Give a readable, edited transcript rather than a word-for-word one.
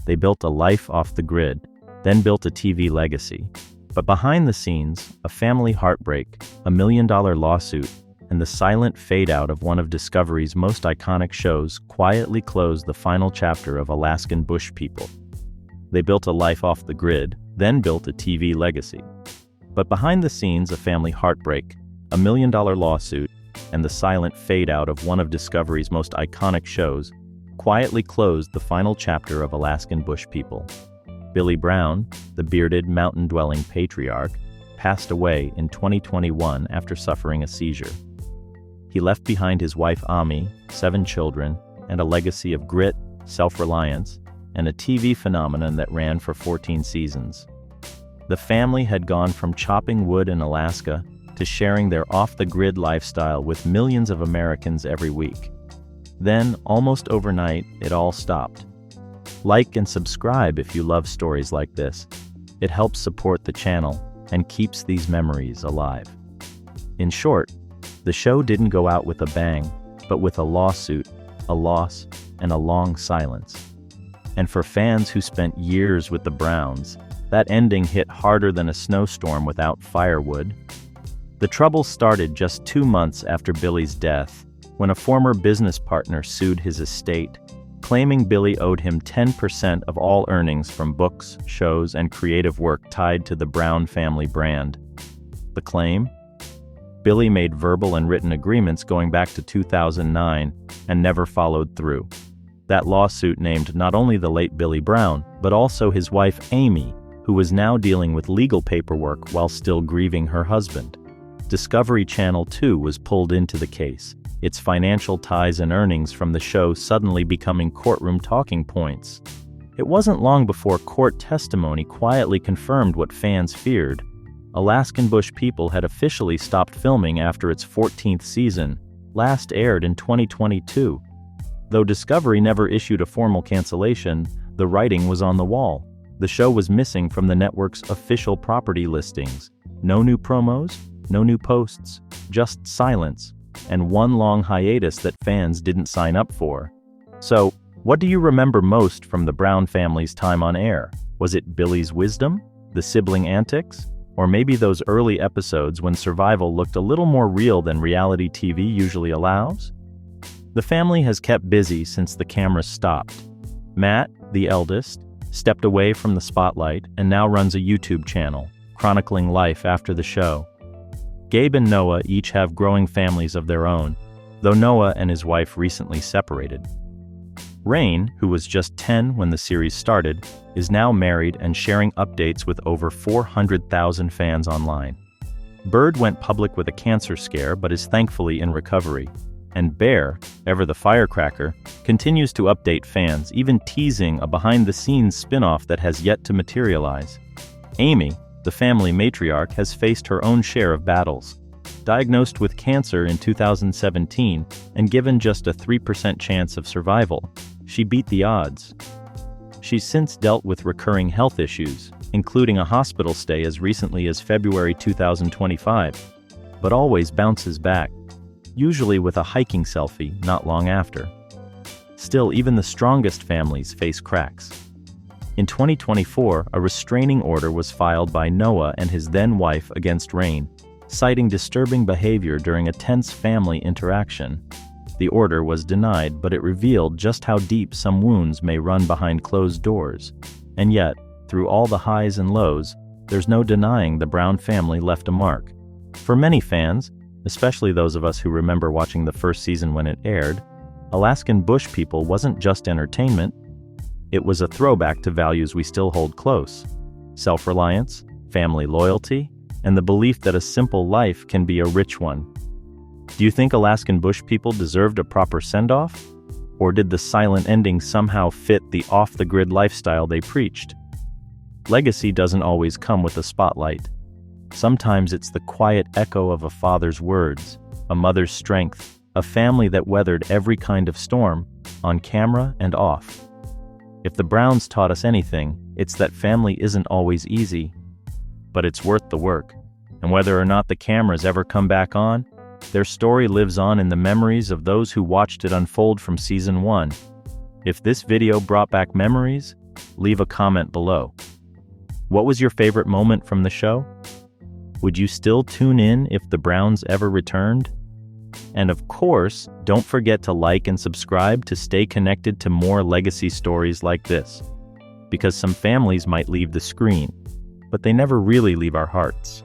They built a life off the grid, then built a TV legacy. But behind the scenes, a family heartbreak, a $1 million lawsuit, and the silent fade-out of one of Discovery's most iconic shows quietly closed the final chapter of Alaskan Bush People. They built a life off the grid, then built a TV legacy. But behind the scenes, a family heartbreak, a $1 million lawsuit, and the silent fade-out of one of Discovery's most iconic shows quietly closed the final chapter of Alaskan Bush People. Billy Brown, the bearded, mountain-dwelling patriarch, passed away in 2021 after suffering a seizure. He left behind his wife Ami, 7 children, and a legacy of grit, self-reliance, and a TV phenomenon that ran for 14 seasons. The family had gone from chopping wood in Alaska to sharing their off-the-grid lifestyle with millions of Americans every week. Then, almost overnight, it all stopped. Like and subscribe if you love stories like this. It helps support the channel and keeps these memories alive. In short, the show didn't go out with a bang, but with a lawsuit, a loss, and a long silence. And for fans who spent years with the Browns, that ending hit harder than a snowstorm without firewood. The trouble started just 2 months after Billy's death, when a former business partner sued his estate, claiming Billy owed him 10% of all earnings from books, shows, and creative work tied to the Brown family brand. The claim? Billy made verbal and written agreements going back to 2009 and never followed through. That lawsuit named not only the late Billy Brown, but also his wife Amy, who was now dealing with legal paperwork while still grieving her husband. Discovery Channel 2 was pulled into the case, its financial ties and earnings from the show suddenly becoming courtroom talking points. It wasn't long before court testimony quietly confirmed what fans feared. Alaskan Bush People had officially stopped filming after its 14th season, last aired in 2022. Though Discovery never issued a formal cancellation, the writing was on the wall. The show was missing from the network's official property listings. No new promos, no new posts, just silence, and one long hiatus that fans didn't sign up for. So, what do you remember most from the Brown family's time on air? Was it Billy's wisdom? The sibling antics? Or maybe those early episodes when survival looked a little more real than reality TV usually allows? The family has kept busy since the cameras stopped. Matt, the eldest, stepped away from the spotlight and now runs a YouTube channel, chronicling life after the show. Gabe and Noah each have growing families of their own, though Noah and his wife recently separated. Rain, who was just 10 when the series started, is now married and sharing updates with over 400,000 fans online. Bird went public with a cancer scare but is thankfully in recovery. And Bear, ever the firecracker, continues to update fans, even teasing a behind-the-scenes spin-off that has yet to materialize. Amy, the family matriarch, has faced her own share of battles. Diagnosed with cancer in 2017 and given just a 3% chance of survival, she beat the odds. She's since dealt with recurring health issues, including a hospital stay as recently as February 2025, but always bounces back, usually with a hiking selfie not long after. Still, even the strongest families face cracks. In 2024, a restraining order was filed by Noah and his then-wife against Rain, citing disturbing behavior during a tense family interaction. The order was denied, but it revealed just how deep some wounds may run behind closed doors. And yet, through all the highs and lows, there's no denying the Brown family left a mark. For many fans, especially those of us who remember watching the first season when it aired, Alaskan Bush People wasn't just entertainment. It was a throwback to values we still hold close: self-reliance, family loyalty, and the belief that a simple life can be a rich one. Do you think Alaskan Bush People deserved a proper send-off? Or did the silent ending somehow fit the off-the-grid lifestyle they preached? Legacy doesn't always come with a spotlight. Sometimes it's the quiet echo of a father's words, a mother's strength, a family that weathered every kind of storm, on camera and off. If the Browns taught us anything, it's that family isn't always easy, but it's worth the work. And whether or not the cameras ever come back on, their story lives on in the memories of those who watched it unfold from season 1. If this video brought back memories, Leave a comment below. What was your favorite moment from the show? Would you still tune in if the Browns ever returned? And of course, don't forget to like and subscribe to stay connected to more legacy stories like this. Because some families might leave the screen, but they never really leave our hearts.